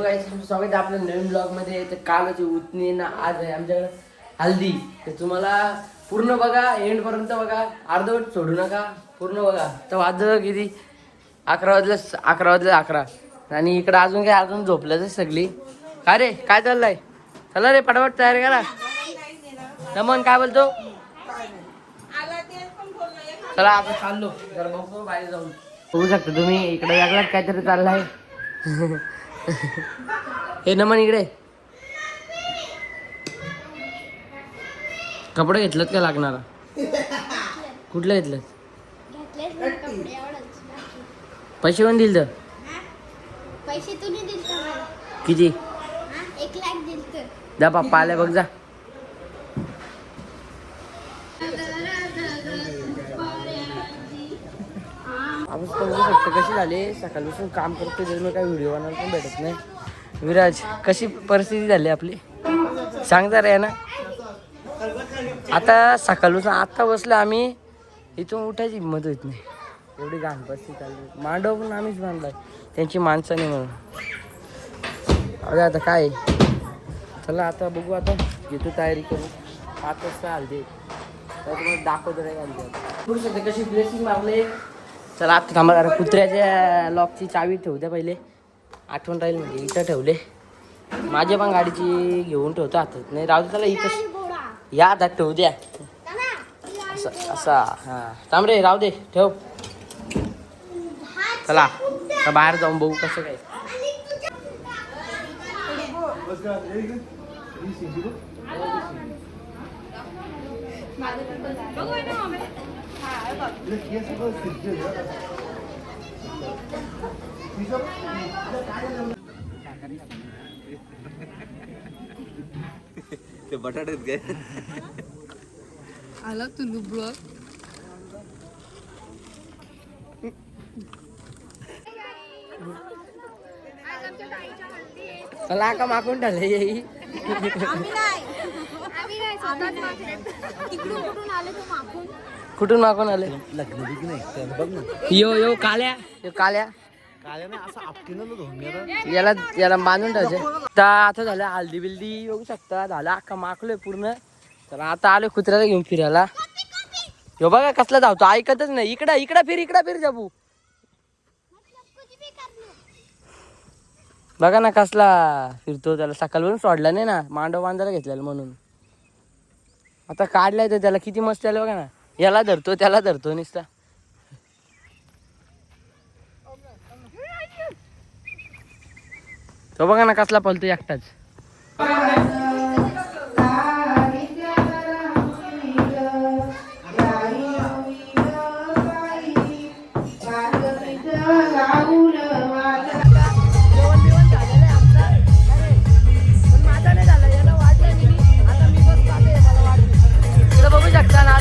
स्वागत आहे आपल्या नवीन ब्लॉग मध्ये. तर कालची उतनी ना आज आहे आमच्याकडे हल्दी. तर तुम्हाला पूर्ण बघा, एंड पर्यंत बघा, अर्धवट सोडू नका, पूर्ण बघा. तर वाजलं किती 11 वाजले 11 आणि इकडं अजून काय अजून झोपलं सगळी. काय रे काय चाललंय? चला रे पटापट तयार करा. नमन काय बोलतो? चला आता चाललो जरा बघतो बाहेर जाऊन. बघू शकता तुम्ही इकडे वेगळाच काहीतरी चाललाय. हे नमन इकडे कपडे घेतलेत का लागणारा? कुठले घेतलेत? पैसे कोण दिल? पैसे तुम्ही दिलते. किती? 1 लाख दिलते. जा पप्पा आले बघ जा. अवस्था बघू शकतो कशी झाली. सकाळपासून काम करतो त्याच्यामुळे काही व्हिडिओ बनायला पण भेटत नाही. विराज कशी परिस्थिती झाली आपली सांगता रे ना. आता सकाळपासून आत्ता बसलो आम्ही, इथून उठायची हिंमत होत नाही, एवढी घाण परिस्थिती चालली. मांडव पण आम्हीच बांधलाय त्यांची माणसाने म्हणून. अरे आता काय चला आता बघू. आता घेतो तयारी करू. 5 वाजता हल्दी तर तुम्हाला दाखवतो रे हल्दी कशी ब्लेसिंग मारले. चला आता थांबा जरा. कुत्र्याच्या लॉकची चावी ठेवू द्या पहिले, आठवण राहील म्हणजे. इथं ठेवले माझ्या पण गाडीची घेऊन ठेवतो हातात. नाही राहू दे त्याला इथं या हातात ठेवू द्या असं असा. हां थांब रे राहू दे ठेव. चला आता बाहेर जाऊन बघू कसं काय. ते बटाटे काय आला तुलू ब्लॉग. चला का मागून ठेवले येई. कुठून मागून आले? लग्न बिग्न नाही बघ ना. यो काल्या काल्या काय ना असं आपटीनं धुवून याला याला बांधून ठेवायचे. तर आता झालं हल्दी बिल्दी बघू शकता. झालं अख्खा माखलोय पूर्ण. तर आता आलोय कुत्र्याला घेऊन फिरायला. ह्यो बघा कसला धावतो, ऐकतच नाही. इकडं फिर जाबू. बघा ना कसला फिरतो. त्याला सकाळवरून सोडला नाही ना, मांडव बांधायला घेतलेला म्हणून. आता काढलाय तर त्याला किती मस्त आलं बघा ना. याला धरतो त्याला धरतो नुसता. तो बघा ना कसला पळतो एकटाच. बघू शकता ना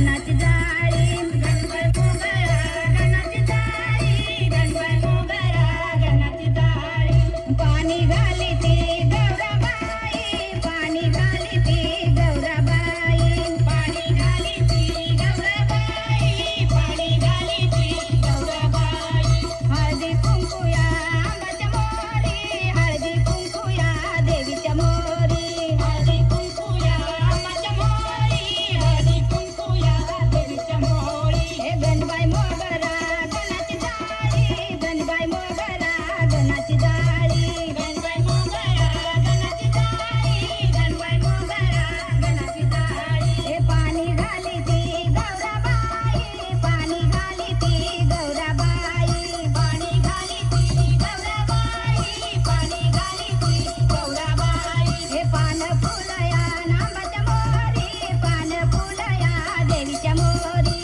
गणाची जाळी गणबाई मोगरा गणाची जाळी गणबाई मोगरा गणाची जाळी पाणी घाली ती गौराबाई पाणी घाली ती गौराबाई पाणी घाली ती गौराबाई पाणी घाली ती गौराबाई हळदी कुंकुया आंबाच्या मोरी हळदी कुंकुया देवीच्या मोरी हळदी कुंकुया आंबाच्या मोरी हळदी कुंकुया देवीच्या मोरी हे गणबाई मोगरा गणाची जाळी गणबाई मोगरा गणाची जाळी गणबाई मोगरा गणाची जाळी गणबाई मोगरा गणाची जाळी हे पाणी घाली ती गौराबाई पाणी घाली ती गौराबाई पाणी घाली ती गौराबाई पाणी घाली ती गौराबाई हे पान फुलया नांबाच्या मोरी पान फुलया देवीच्या मोरी